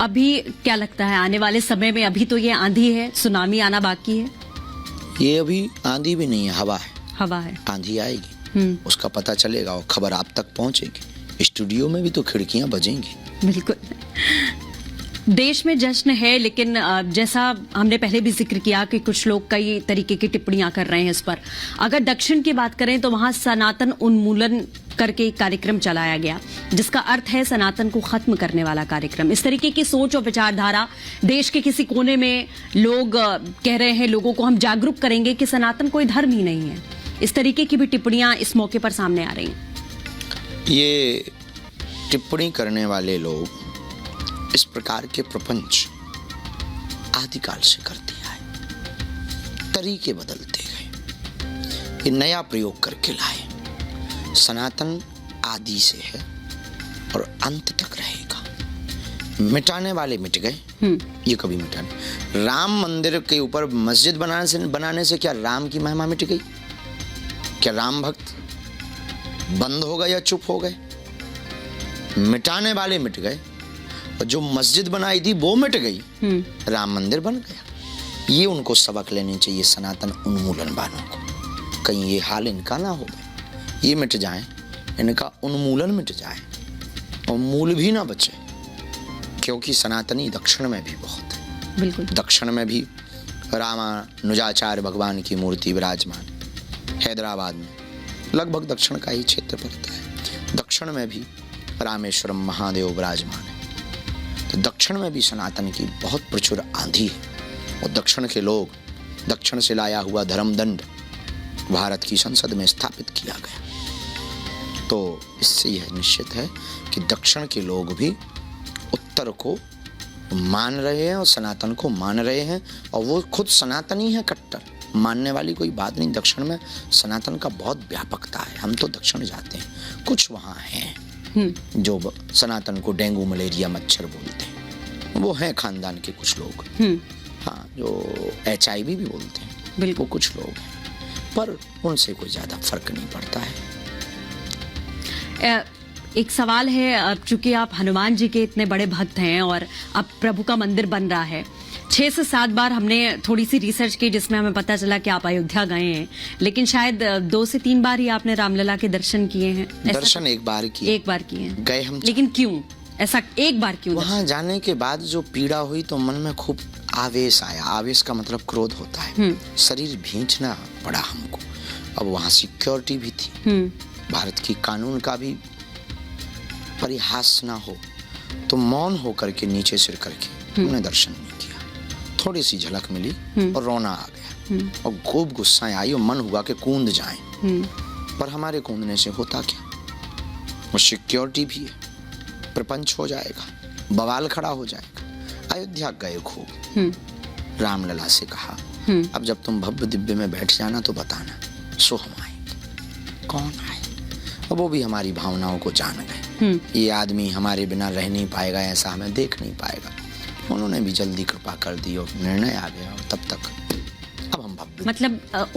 अभी क्या लगता है आने वाले समय में, अभी तो ये आंधी है, सुनामी आना बाकी है? ये अभी आंधी भी नहीं है, हवा है। हवा है। आंधी आएगी, उसका पता चलेगा और खबर आप तक पहुंचेगी। स्टूडियो में भी तो खिड़कियां बजेंगी। बिल्कुल। देश में जश्न है, लेकिन जैसा हमने पहले भी जिक्र किया कि कुछ लोग कई तरीके की टिप्पणियां कर रहे हैं इस पर। अगर दक्षिण की बात करें तो वहां सनातन उन्मूलन करके एक कार्यक्रम चलाया गया, जिसका अर्थ है सनातन को खत्म करने वाला कार्यक्रम। इस तरीके की सोच और विचारधारा देश के किसी कोने में लोग कह रहे हैं, लोगों को हम जागरूक करेंगे कि सनातन कोई धर्म ही नहीं है। इस तरीके की भी टिप्पणियां इस मौके पर सामने आ रही हैं। ये टिप्पणी करने वाले लोग इस प्रकार के प्रपंच आदिकाल से करते आए, तरीके बदलते गए, ये नया प्रयोग करके लाए। सनातन आदि से है और अंत तक रहेगा। मिटाने वाले मिट गए, ये कभी मिटाने। राम मंदिर के ऊपर मस्जिद बनाने से क्या राम की महिमा मिट गई? क्या राम भक्त बंद हो गए या चुप हो गए? मिटाने वाले मिट गए और जो मस्जिद बनाई थी वो मिट गई, राम मंदिर बन गया। ये उनको सबक लेने चाहिए सनातन उन्मूलन वालों को। कहीं ये हाल इनका ना हो, ये मिट जाए, इनका उन्मूलन मिट जाए और मूल भी ना बचे। क्योंकि सनातनी दक्षिण में भी बहुत है। बिल्कुल। दक्षिण में भी रामानुजाचार्य भगवान की मूर्ति विराजमान, हैदराबाद में, लगभग दक्षिण का ही क्षेत्र पड़ता है। दक्षिण में भी रामेश्वरम महादेव विराजमान है। तो दक्षिण में भी सनातन की बहुत प्रचुर आंधी है और दक्षिण के लोग, दक्षिण से लाया हुआ धर्मदंड भारत की संसद में स्थापित किया गया। तो इससे यह निश्चित है कि दक्षिण के लोग भी उत्तर को मान रहे हैं और सनातन को मान रहे हैं, और वो खुद सनातनी है कट्टर, मानने वाली कोई बात नहीं। दक्षिण में सनातन का बहुत व्यापकता है। हम तो दक्षिण जाते हैं, कुछ वहाँ हैं जो सनातन को डेंगू मलेरिया मच्छर बोलते हैं, वो हैं खानदान के कुछ लोग। हाँ, जो HIV भी बोलते हैं, बिल्कुल कुछ लोग हैं, पर उनसे कोई ज्यादा फर्क नहीं पड़ता है। एक सवाल है, चूंकि आप हनुमान जी के इतने बड़े भक्त हैं और अब प्रभु का मंदिर बन रहा है, 6 से 7 बार हमने थोड़ी सी रिसर्च की जिसमें हमें पता चला कि आप अयोध्या गए हैं, लेकिन शायद 2 से 3 बार ही आपने रामलला के दर्शन किए हैं। दर्शन एक बार किए हैं, गए हम। लेकिन क्यों ऐसा, एक बार क्यों? वहां जाने के बाद जो पीड़ा हुई तो मन में खूब आवेश आया। आवेश का मतलब क्रोध होता है। शरीर भींचना पड़ा हमको। अब वहां सिक्योरिटी भी थी, भारत की कानून का भी परिहास ना हो, तो मौन होकर के नीचे सिर करके हमने दर्शन नहीं किया। थोड़ी सी झलक मिली और रोना आ गया और खूब गुस्सा आई और मन हुआ कि कूद जाएं, पर हमारे कूदने से होता क्या? वो सिक्योरिटी भी है, प्रपंच हो जाएगा, बवाल खड़ा हो जाएगा। अयोध्या गए खूब, रामलला से कहा अब जब तुम भव्य दिव्य में बैठ जाना तो बताना, सो हम आएंगे। कौन आए? अब वो भी हमारी भावनाओं को जान गए। ये आदमी हमारे बिना रह नहीं पाएगा, ऐसा हमें देख नहीं पाएगा। उन्होंने भी जल्दी कृपा कर दी और निर्णय आ गया, और तब तक अब हम भव्य। मतलब